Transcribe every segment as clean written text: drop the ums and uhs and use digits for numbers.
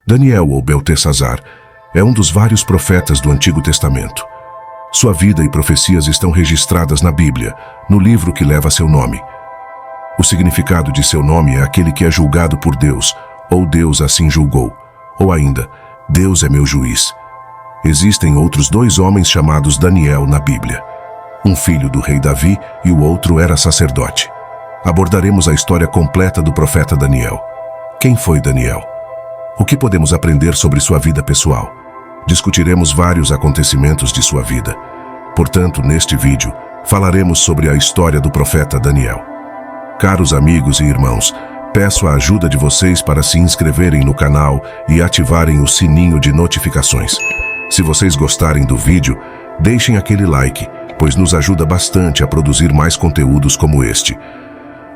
Daniel, ou Beltesazar, é um dos vários profetas do Antigo Testamento. Sua vida e profecias estão registradas na Bíblia, no livro que leva seu nome. O significado de seu nome é aquele que é julgado por Deus, ou Deus assim julgou, ou ainda, Deus é meu juiz. Existem outros 2 homens chamados Daniel na Bíblia. Um filho do rei Davi e o outro era sacerdote. Abordaremos a história completa do profeta Daniel. Quem foi Daniel? O que podemos aprender sobre sua vida pessoal? Discutiremos vários acontecimentos de sua vida. Portanto, neste vídeo, falaremos sobre a história do profeta Daniel. Caros amigos e irmãos, peço a ajuda de vocês para se inscreverem no canal e ativarem o sininho de notificações. Se vocês gostarem do vídeo, deixem aquele like, pois nos ajuda bastante a produzir mais conteúdos como este.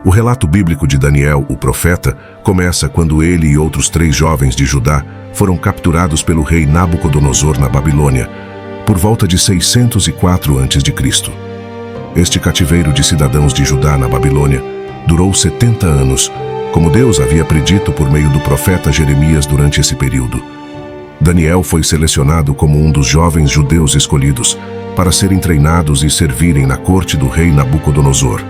O relato bíblico de Daniel, o profeta, começa quando ele e outros 3 jovens de Judá foram capturados pelo rei Nabucodonosor na Babilônia, por volta de 604 a.C. Este cativeiro de cidadãos de Judá na Babilônia durou 70 anos, como Deus havia predito por meio do profeta Jeremias durante esse período. Daniel foi selecionado como um dos jovens judeus escolhidos para serem treinados e servirem na corte do rei Nabucodonosor.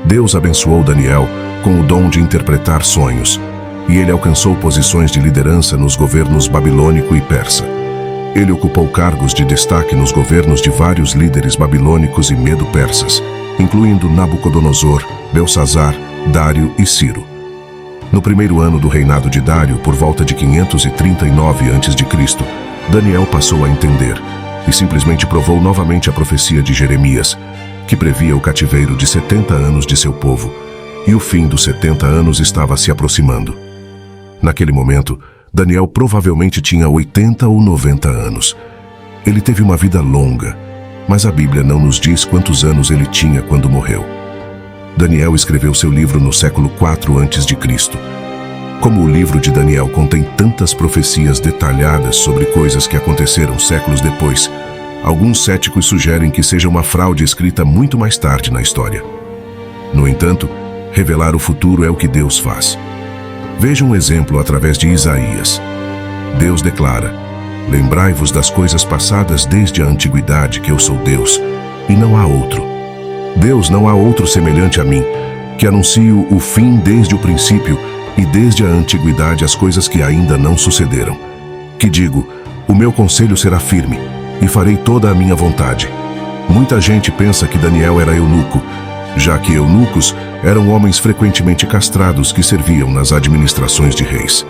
Deus abençoou Daniel com o dom de interpretar sonhos, e ele alcançou posições de liderança nos governos babilônico e persa. Ele ocupou cargos de destaque nos governos de vários líderes babilônicos e medo-persas, incluindo Nabucodonosor, Belsazar, Dário e Ciro. No primeiro ano do reinado de Dário, por volta de 539 a.C., Daniel passou a entender e simplesmente provou novamente a profecia de Jeremias, que previa o cativeiro de 70 anos de seu povo, e o fim dos 70 anos estava se aproximando. Naquele momento, Daniel provavelmente tinha 80 ou 90 anos. Ele teve uma vida longa, mas a Bíblia não nos diz quantos anos ele tinha quando morreu. Daniel escreveu seu livro no século IV a.C. Como o livro de Daniel contém tantas profecias detalhadas sobre coisas que aconteceram séculos depois, alguns céticos sugerem que seja uma fraude escrita muito mais tarde na história. No entanto, revelar o futuro é o que Deus faz. Veja um exemplo através de Isaías. Deus declara: "Lembrai-vos das coisas passadas desde a antiguidade, que eu sou Deus, e não há outro. Deus, não há outro semelhante a mim, que anuncio o fim desde o princípio e desde a antiguidade as coisas que ainda não sucederam. Que digo, o meu conselho será firme, e farei toda a minha vontade." Muita gente pensa que Daniel era eunuco, já que eunucos eram homens frequentemente castrados que serviam nas administrações de reis.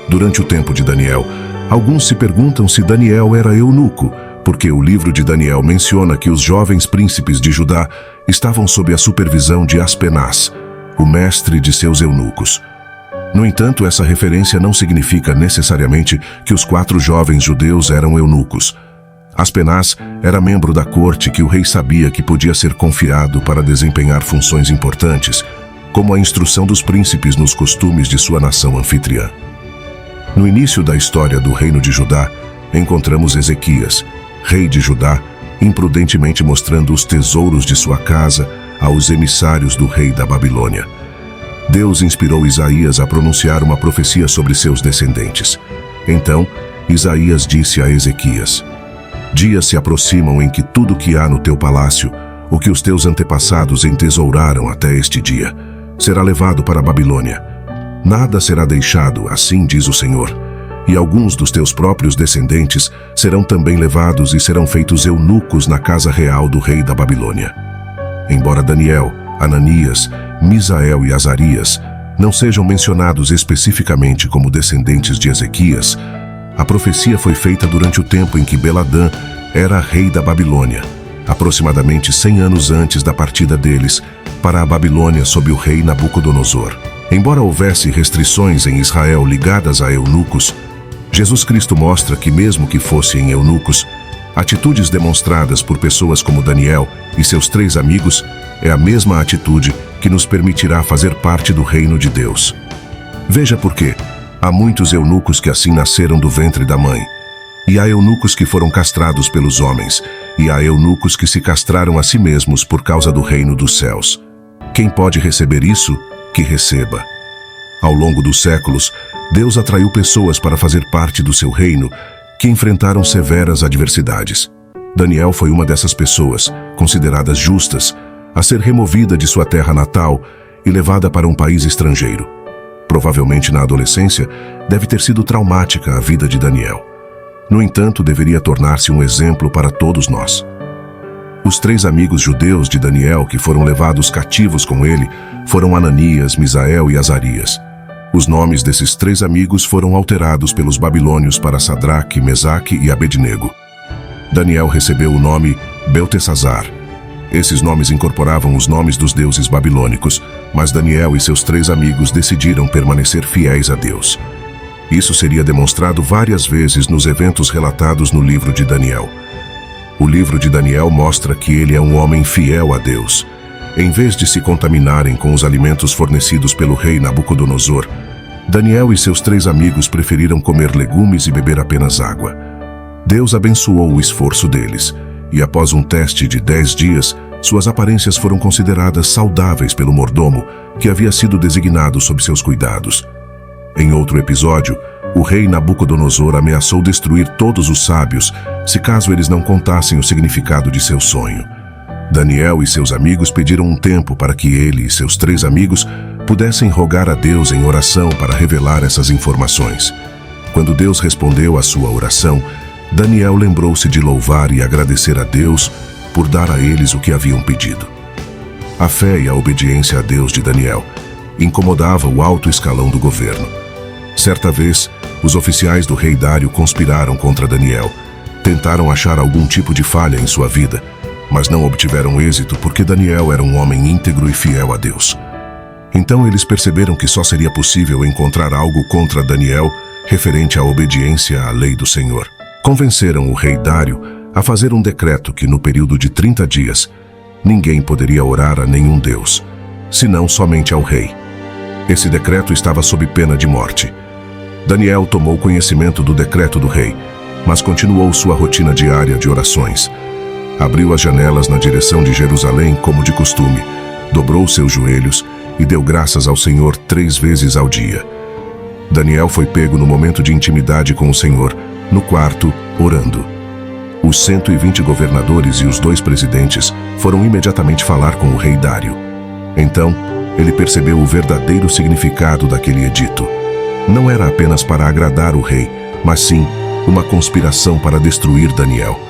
Durante o tempo de Daniel, alguns se perguntam se Daniel era eunuco, porque o livro de Daniel menciona que os jovens príncipes de Judá estavam sob a supervisão de Aspenaz, o mestre de seus eunucos. No entanto, essa referência não significa necessariamente que os 4 jovens judeus eram eunucos. Aspenaz era membro da corte que o rei sabia que podia ser confiado para desempenhar funções importantes, como a instrução dos príncipes nos costumes de sua nação anfitriã. No início da história do reino de Judá, encontramos Ezequias, rei de Judá, imprudentemente mostrando os tesouros de sua casa aos emissários do rei da Babilônia. Deus inspirou Isaías a pronunciar uma profecia sobre seus descendentes. Então, Isaías disse a Ezequias: "Dias se aproximam em que tudo que há no teu palácio, o que os teus antepassados entesouraram até este dia, será levado para a Babilônia. Nada será deixado, assim diz o Senhor, e alguns dos teus próprios descendentes serão também levados e serão feitos eunucos na casa real do rei da Babilônia." Embora Daniel, Ananias, Misael e Azarias não sejam mencionados especificamente como descendentes de Ezequias, a profecia foi feita durante o tempo em que Beladã era rei da Babilônia, aproximadamente 100 anos antes da partida deles para a Babilônia sob o rei Nabucodonosor. Embora houvesse restrições em Israel ligadas a eunucos, Jesus Cristo mostra que, mesmo que fossem eunucos, atitudes demonstradas por pessoas como Daniel e seus 3 amigos é a mesma atitude que nos permitirá fazer parte do reino de Deus. Veja por quê. Há muitos eunucos que assim nasceram do ventre da mãe, e há eunucos que foram castrados pelos homens, e há eunucos que se castraram a si mesmos por causa do reino dos céus. Quem pode receber isso, que receba. Ao longo dos séculos, Deus atraiu pessoas para fazer parte do seu reino que enfrentaram severas adversidades. Daniel foi uma dessas pessoas, consideradas justas, a ser removida de sua terra natal e levada para um país estrangeiro. Provavelmente na adolescência, deve ter sido traumática a vida de Daniel. No entanto, deveria tornar-se um exemplo para todos nós. Os 3 amigos judeus de Daniel que foram levados cativos com ele foram Ananias, Misael e Azarias. Os nomes desses 3 amigos foram alterados pelos babilônios para Sadraque, Mesaque e Abednego. Daniel recebeu o nome Beltesazar. Esses nomes incorporavam os nomes dos deuses babilônicos, mas Daniel e seus 3 amigos decidiram permanecer fiéis a Deus. Isso seria demonstrado várias vezes nos eventos relatados no livro de Daniel. O livro de Daniel mostra que ele é um homem fiel a Deus. Em vez de se contaminarem com os alimentos fornecidos pelo rei Nabucodonosor, Daniel e seus 3 amigos preferiram comer legumes e beber apenas água. Deus abençoou o esforço deles, e após um teste de 10 dias, suas aparências foram consideradas saudáveis pelo mordomo, que havia sido designado sob seus cuidados. Em outro episódio, o rei Nabucodonosor ameaçou destruir todos os sábios, se caso eles não contassem o significado de seu sonho. Daniel e seus amigos pediram um tempo para que ele e seus 3 amigos pudessem rogar a Deus em oração para revelar essas informações. Quando Deus respondeu à sua oração, Daniel lembrou-se de louvar e agradecer a Deus por dar a eles o que haviam pedido. A fé e a obediência a Deus de Daniel incomodava o alto escalão do governo. Certa vez, os oficiais do rei Dário conspiraram contra Daniel. Tentaram achar algum tipo de falha em sua vida, mas não obtiveram êxito porque Daniel era um homem íntegro e fiel a Deus. Então eles perceberam que só seria possível encontrar algo contra Daniel referente à obediência à lei do Senhor. Convenceram o rei Dário a fazer um decreto que, no período de 30 dias, ninguém poderia orar a nenhum deus, senão somente ao rei. Esse decreto estava sob pena de morte. Daniel tomou conhecimento do decreto do rei, mas continuou sua rotina diária de orações. Abriu as janelas na direção de Jerusalém como de costume, dobrou seus joelhos e deu graças ao Senhor 3 vezes ao dia. Daniel foi pego no momento de intimidade com o Senhor, no quarto, orando. Os 120 governadores e os 2 presidentes foram imediatamente falar com o rei Dário. Então, ele percebeu o verdadeiro significado daquele edito. Não era apenas para agradar o rei, mas sim uma conspiração para destruir Daniel.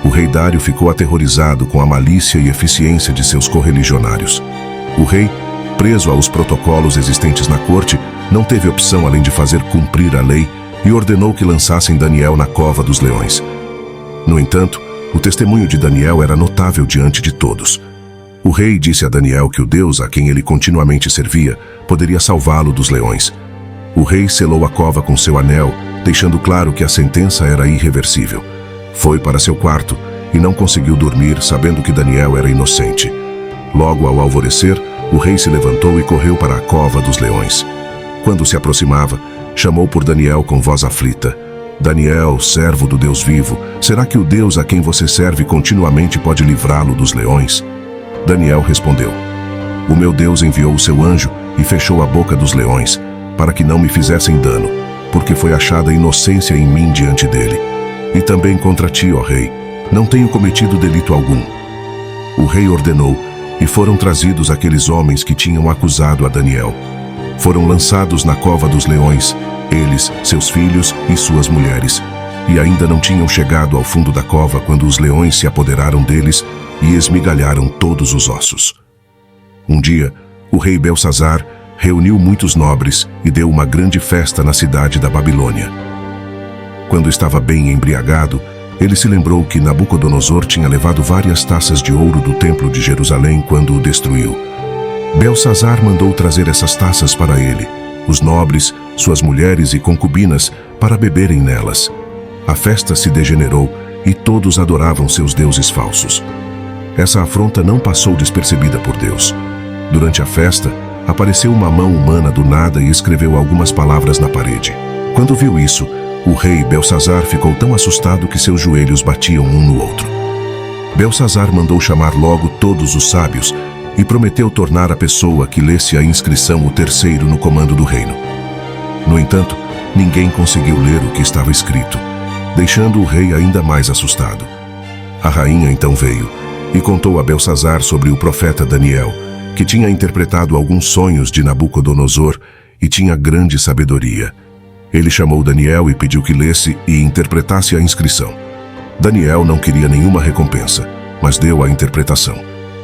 O rei Dário ficou aterrorizado com a malícia e eficiência de seus correligionários. O rei, preso aos protocolos existentes na corte, não teve opção além de fazer cumprir a lei e ordenou que lançassem Daniel na cova dos leões. No entanto, o testemunho de Daniel era notável diante de todos. O rei disse a Daniel que o Deus a quem ele continuamente servia poderia salvá-lo dos leões. O rei selou a cova com seu anel, deixando claro que a sentença era irreversível. Foi para seu quarto e não conseguiu dormir, sabendo que Daniel era inocente. Logo ao alvorecer, o rei se levantou e correu para a cova dos leões. Quando se aproximava, chamou por Daniel com voz aflita. Daniel, servo do Deus vivo, será que o Deus a quem você serve continuamente pode livrá-lo dos leões? Daniel respondeu: O meu Deus enviou o seu anjo e fechou a boca dos leões, para que não me fizessem dano, porque foi achada inocência em mim diante dele. E também contra ti, ó rei, não tenho cometido delito algum. O rei ordenou, e foram trazidos aqueles homens que tinham acusado a Daniel. Foram lançados na cova dos leões, eles, seus filhos e suas mulheres, e ainda não tinham chegado ao fundo da cova quando os leões se apoderaram deles e esmigalharam todos os ossos. Um dia, o rei Belsazar reuniu muitos nobres e deu uma grande festa na cidade da Babilônia. Quando estava bem embriagado, ele se lembrou que Nabucodonosor tinha levado várias taças de ouro do templo de Jerusalém quando o destruiu. Belsazar mandou trazer essas taças para ele, os nobres, suas mulheres e concubinas, para beberem nelas. A festa se degenerou e todos adoravam seus deuses falsos. Essa afronta não passou despercebida por Deus. Durante a festa, apareceu uma mão humana do nada e escreveu algumas palavras na parede. Quando viu isso, o rei Belsazar ficou tão assustado que seus joelhos batiam um no outro. Belsazar mandou chamar logo todos os sábios e prometeu tornar a pessoa que lesse a inscrição o terceiro no comando do reino. No entanto, ninguém conseguiu ler o que estava escrito, deixando o rei ainda mais assustado. A rainha então veio e contou a Belsazar sobre o profeta Daniel, que tinha interpretado alguns sonhos de Nabucodonosor e tinha grande sabedoria. Ele chamou Daniel e pediu que lesse e interpretasse a inscrição. Daniel não queria nenhuma recompensa, mas deu a interpretação.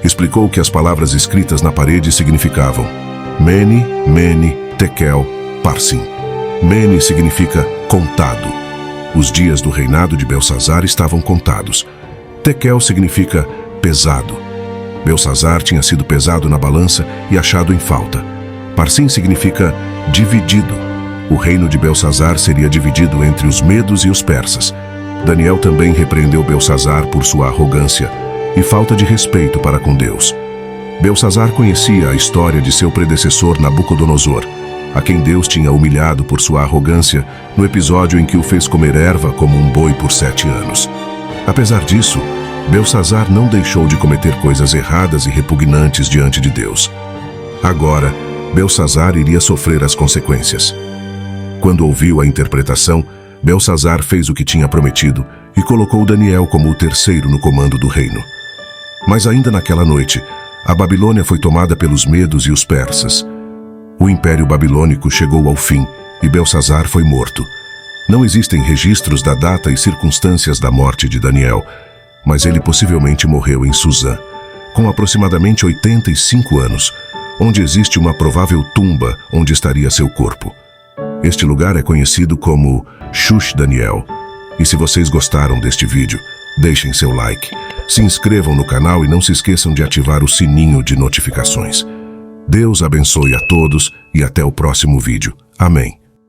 Explicou que as palavras escritas na parede significavam Mene, Mene, Tekel, Parsim. Mene significa contado. Os dias do reinado de Belsazar estavam contados. Tekel significa pesado. Belsazar tinha sido pesado na balança e achado em falta. Parsim significa dividido. O reino de Belsazar seria dividido entre os medos e os persas. Daniel também repreendeu Belsazar por sua arrogância e falta de respeito para com Deus. Belsazar conhecia a história de seu predecessor Nabucodonosor, a quem Deus tinha humilhado por sua arrogância no episódio em que o fez comer erva como um boi por 7 anos. Apesar disso, Belsazar não deixou de cometer coisas erradas e repugnantes diante de Deus. Agora, Belsazar iria sofrer as consequências. Quando ouviu a interpretação, Belsazar fez o que tinha prometido e colocou Daniel como o terceiro no comando do reino. Mas ainda naquela noite, a Babilônia foi tomada pelos medos e os persas. O Império Babilônico chegou ao fim e Belsazar foi morto. Não existem registros da data e circunstâncias da morte de Daniel, mas ele possivelmente morreu em Suzã, com aproximadamente 85 anos, onde existe uma provável tumba onde estaria seu corpo. Este lugar é conhecido como Shush Daniel. E se vocês gostaram deste vídeo, deixem seu like, se inscrevam no canal e não se esqueçam de ativar o sininho de notificações. Deus abençoe a todos e até o próximo vídeo. Amém.